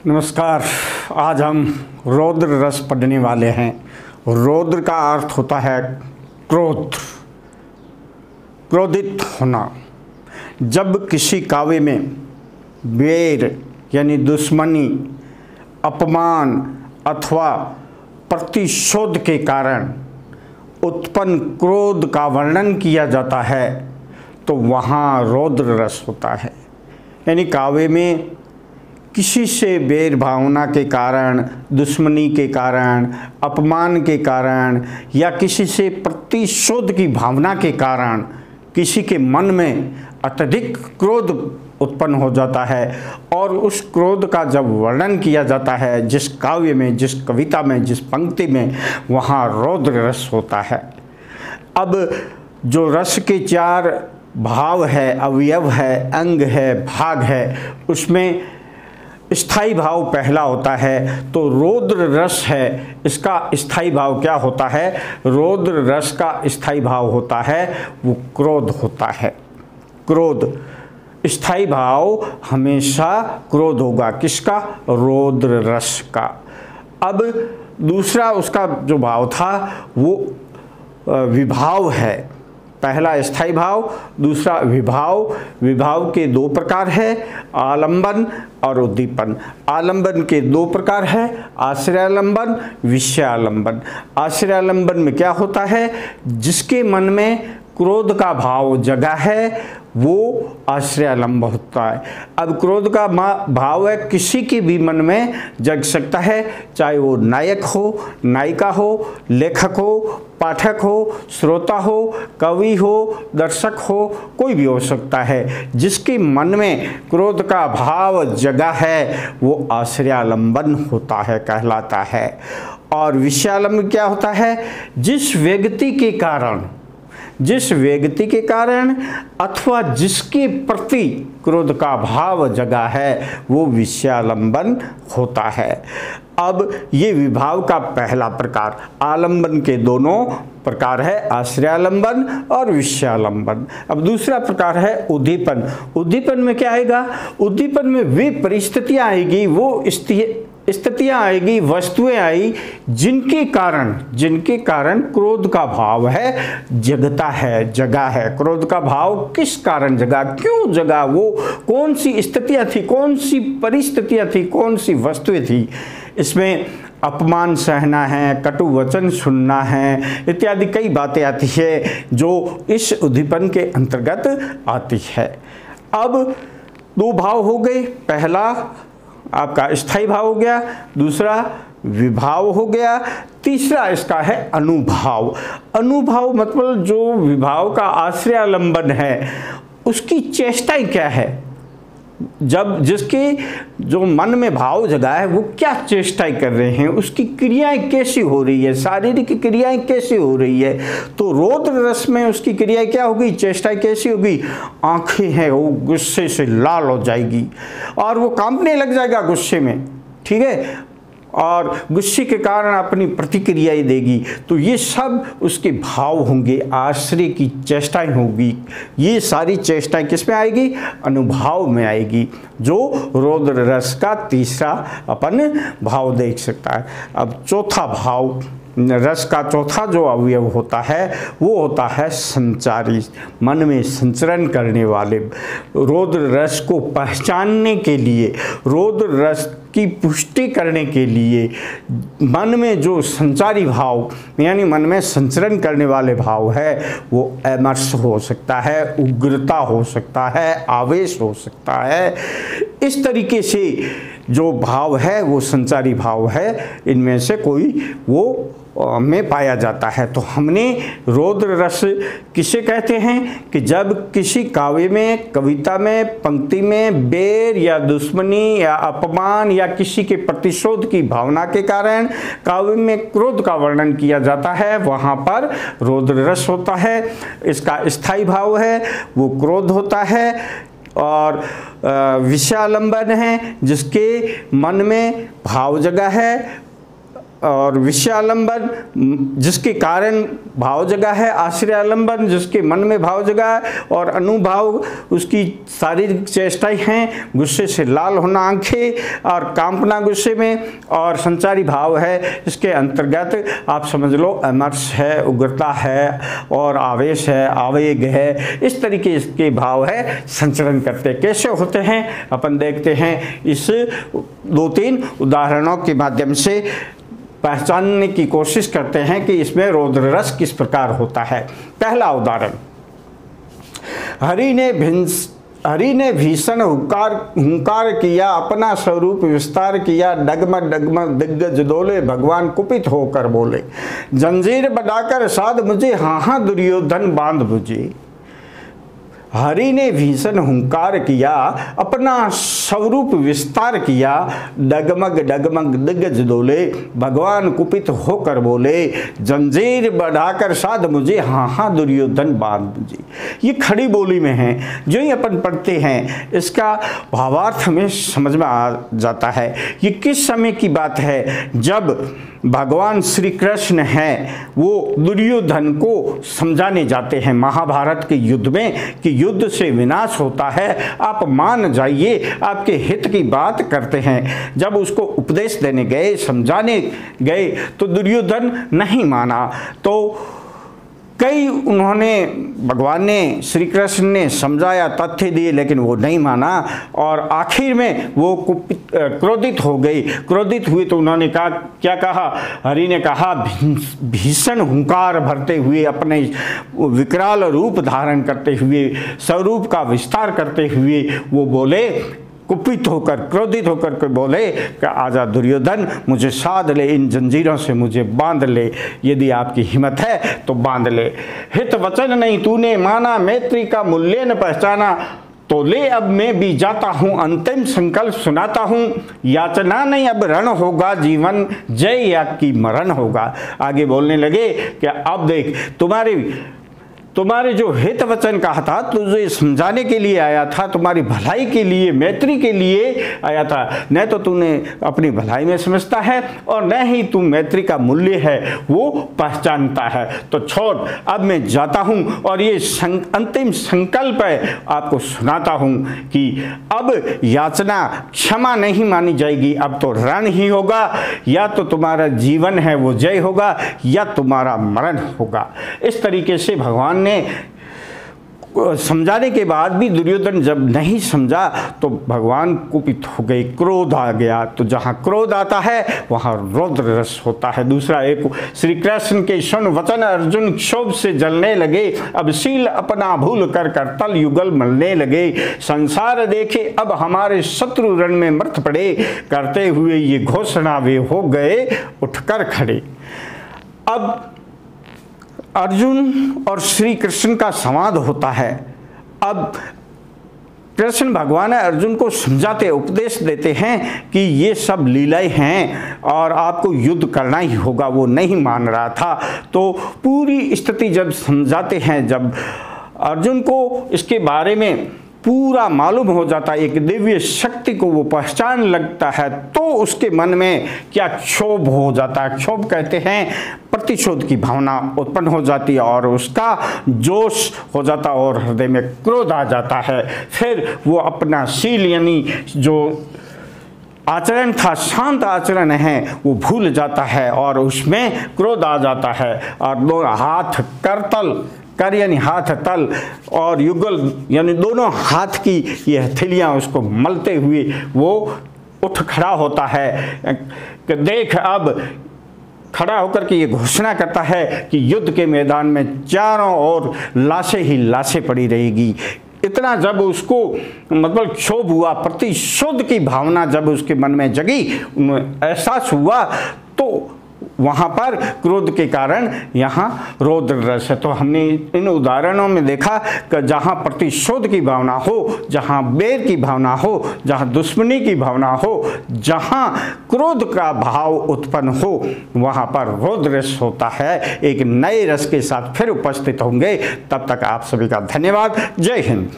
नमस्कार। आज हम रौद्र रस पढ़ने वाले हैं। रौद्र का अर्थ होता है क्रोध, क्रोधित होना। जब किसी काव्य में बैर यानी दुश्मनी, अपमान अथवा प्रतिशोध के कारण उत्पन्न क्रोध का वर्णन किया जाता है तो वहाँ रौद्र रस होता है। यानी काव्य में किसी से बैर भावना के कारण, दुश्मनी के कारण, अपमान के कारण या किसी से प्रतिशोध की भावना के कारण किसी के मन में अत्यधिक क्रोध उत्पन्न हो जाता है और उस क्रोध का जब वर्णन किया जाता है जिस काव्य में, जिस कविता में, जिस पंक्ति में, वहाँ रौद्र रस होता है। अब जो रस के चार भाव है, अवयव है, अंग है, भाग है, उसमें स्थाई भाव पहला होता है तो रौद्र रस है। इसका स्थाई भाव क्या होता है? रौद्र रस का स्थाई भाव होता है वो क्रोध होता है। क्रोध, स्थाई भाव हमेशा क्रोध होगा। किसका? रौद्र रस का। अब दूसरा उसका जो भाव था वो विभाव है। पहला स्थाई भाव, दूसरा विभाव। विभाव के दो प्रकार है, आलंबन और उद्दीपन। आलंबन के दो प्रकार है, आश्रयालंबन, विषयालंबन। आश्रयालंबन में क्या होता है? जिसके मन में क्रोध का भाव जगा है वो आश्रयालंब होता है। अब क्रोध का भाव है किसी के भी मन में जग सकता है, चाहे वो नायक हो, नायिका हो, लेखक हो, पाठक हो, श्रोता हो, कवि हो, दर्शक हो, कोई भी हो सकता है। जिसके मन में क्रोध का भाव जगा है वो आश्रयालंबन होता है, कहलाता है। और विषयालंबन क्या होता है? जिस व्यक्ति के कारण अथवा जिसके प्रति क्रोध का भाव जगा है वो विषयालंबन होता है। अब ये विभाव का पहला प्रकार। आलंबन के दोनों प्रकार है, आश्रयालंबन और विषयालंबन। अब दूसरा प्रकार है उद्दीपन। उद्दीपन में क्या आएगा? उद्दीपन में वे परिस्थितियां आएगी, वो स्थितियां आएगी, वस्तुएं आई जिनके कारण क्रोध का भाव है जगा है। क्रोध का भाव किस कारण जगा, क्यों जगा, वो कौन सी स्थितियां थी, कौन सी परिस्थितियां थी, कौन सी वस्तुएं थी। इसमें अपमान सहना है, कटु वचन सुनना है, इत्यादि कई बातें आती है जो इस उद्दीपन के अंतर्गत आती है। अब दो भाव हो गए, पहला आपका स्थाई भाव हो गया, दूसरा विभाव हो गया, तीसरा इसका है अनुभाव। अनुभाव मतलब जो विभाव का आश्रयालंबन है उसकी चेष्टाएं क्या है, जब जिसके जो मन में भाव जगा है वो क्या चेष्टाएं कर रहे हैं, उसकी क्रियाएं कैसी हो रही है, शारीरिक क्रियाएं कैसी हो रही है। तो रौद्र रस में उसकी क्रियाएं क्या होगी, चेष्टाएं कैसी होगी? आंखें हैं वो गुस्से से लाल हो जाएगी और वो कांपने लग जाएगा गुस्से में, ठीक है, और गुस्से के कारण अपनी प्रतिक्रियाएं देगी। तो ये सब उसके भाव होंगे, आश्रय की चेष्टाएं होगी। ये सारी चेष्टाएं किस में आएगी? अनुभाव में आएगी, जो रौद्र रस का तीसरा अपन भाव देख सकता है। अब चौथा भाव, रस का चौथा जो अवयव होता है वो होता है संचारी, मन में संचरण करने वाले। रौद्र रस को पहचानने के लिए, रौद्र रस की पुष्टि करने के लिए मन में जो संचारी भाव यानी मन में संचरण करने वाले भाव है वो अमर्ष हो सकता है, उग्रता हो सकता है, आवेश हो सकता है। इस तरीके से जो भाव है वो संचारी भाव है, इनमें से कोई वो में पाया जाता है। तो हमने रौद्र रस किसे कहते हैं कि जब किसी काव्य में, कविता में, पंक्ति में बैर या दुश्मनी या अपमान या किसी के प्रतिशोध की भावना के कारण काव्य में क्रोध का वर्णन किया जाता है, वहाँ पर रौद्र रस होता है। इसका स्थाई भाव है वो क्रोध होता है। और विषयालंबन है जिसके मन में भाव जगा है और विषयालंबन जिसके कारण भाव जगा है, आश्रयालंबन जिसके मन में भाव जगा है, और अनुभाव उसकी शारीरिक चेष्टाएं हैं, गुस्से से लाल होना आंखें और कांपना गुस्से में, और संचारी भाव है इसके अंतर्गत आप समझ लो अमर्ष है, उग्रता है और आवेश है, आवेग है, इस तरीके इसके भाव है संचरण करते। कैसे होते हैं अपन देखते हैं, इस 2-3 उदाहरणों के माध्यम से पहचानने की कोशिश करते हैं कि इसमें रौद्र रस किस प्रकार होता है। पहला उदाहरण, हरि ने भीषण हुंकार किया, अपना स्वरूप विस्तार किया, डगमग डगमग दिग्गज डोले, भगवान कुपित होकर बोले, जंजीर बढ़ाकर साध मुझे, हाँ हाँ दुर्योधन बांध मुझे। हरि ने भीषण हुंकार किया, अपना स्वरूप विस्तार किया, डगमग डगमग दिग्गज डोले, भगवान कुपित होकर बोले, जंजीर बढ़ाकर साध मुझे, हाँ हाँ दुर्योधन बांध मुझे। ये खड़ी बोली में है, जो ही अपन पढ़ते हैं इसका भावार्थ हमें समझ में आ जाता है। ये किस समय की बात है, जब भगवान श्री कृष्ण हैं वो दुर्योधन को समझाने जाते हैं महाभारत के युद्ध में कि युद्ध से विनाश होता है, आप मान जाइए, आपके हित की बात करते हैं। जब उसको उपदेश देने गए, समझाने गए तो दुर्योधन नहीं माना। तो कई उन्होंने भगवान ने, श्री कृष्ण ने समझाया, तथ्य दिए, लेकिन वो नहीं माना और आखिर में वो क्रोधित हो गई। क्रोधित हुई तो उन्होंने कहा, क्या कहा, हरि ने कहा, भीषण हुंकार भरते हुए, अपने विकराल रूप धारण करते हुए, स्वरूप का विस्तार करते हुए वो बोले, कुपित होकर, क्रोधित होकर के बोले कि आजा दुर्योधन, मुझे साध ले, इन जंजीरों से मुझे बांध ले, यदि आपकी हिम्मत है तो बांध ले। हित वचन नहीं तूने माना, मैत्री का मूल्य न पहचाना, तो ले अब मैं भी जाता हूँ, अंतिम संकल्प सुनाता हूँ, याचना नहीं अब रण होगा जीवन, जय या की मरण होगा। आगे बोलने लगे कि अब देख, तुम्हारे जो हित वचन कहा था, तुझे समझाने के लिए आया था, तुम्हारी भलाई के लिए, मैत्री के लिए आया था। न तो तूने अपनी भलाई में समझता है और न ही तू मैत्री का मूल्य है वो पहचानता है। तो छोड़, अब मैं जाता हूँ और ये अंतिम संकल्प है आपको सुनाता हूँ कि अब याचना क्षमा नहीं मानी जाएगी, अब तो रण ही होगा, या तो तुम्हारा जीवन है वो जय होगा या तुम्हारा मरण होगा। इस तरीके से भगवान ने समझाने के बाद भी दुर्योधन जब नहीं समझा तो भगवान कुपित हो गए, क्रोध आ गया। तो जहाँ क्रोध आता है वहाँ रौद्र रस होता है। दूसरा एक, श्री कृष्ण के सुन वचन अर्जुन क्षोभ से जलने लगे, अब शील अपना भूल कर तल युगल मलने लगे, संसार देखे अब हमारे शत्रु रण में मृत पड़े, करते हुए ये घोषणा वे हो गए उठकर खड़े। अब अर्जुन और श्री कृष्ण का संवाद होता है। अब कृष्ण भगवान अर्जुन को समझाते, उपदेश देते हैं कि ये सब लीलाएं हैं और आपको युद्ध करना ही होगा। वो नहीं मान रहा था। तो पूरी स्थिति जब समझाते हैं, जब अर्जुन को इसके बारे में पूरा मालूम हो जाता है, एक दिव्य शक्ति को वो पहचान लगता है, तो उसके मन में क्या क्षोभ हो जाता है। क्षोभ कहते हैं प्रतिशोध की भावना उत्पन्न हो जाती है और उसका जोश हो जाता है और हृदय में क्रोध आ जाता है। फिर वो अपना शील यानी जो आचरण था, शांत आचरण है, वो भूल जाता है और उसमें क्रोध आ जाता है और दो हाथ करतल कर यानी हाथ तल और युगल यानी दोनों हाथ की ये हथेलियाँ उसको मलते हुए वो उठ खड़ा होता है कि देख, अब खड़ा होकर के ये घोषणा करता है कि युद्ध के मैदान में चारों ओर लाशें ही लाशें पड़ी रहेगी। इतना जब उसको मतलब क्षोभ हुआ, प्रतिशोध की भावना जब उसके मन में जगी, एहसास हुआ, तो वहाँ पर क्रोध के कारण यहाँ रौद्र रस है। तो हमने इन उदाहरणों में देखा कि जहाँ प्रतिशोध की भावना हो, जहाँ बैर की भावना हो, जहाँ दुश्मनी की भावना हो, जहाँ क्रोध का भाव उत्पन्न हो, वहाँ पर रौद्र रस होता है। एक नए रस के साथ फिर उपस्थित होंगे। तब तक आप सभी का धन्यवाद। जय हिंद।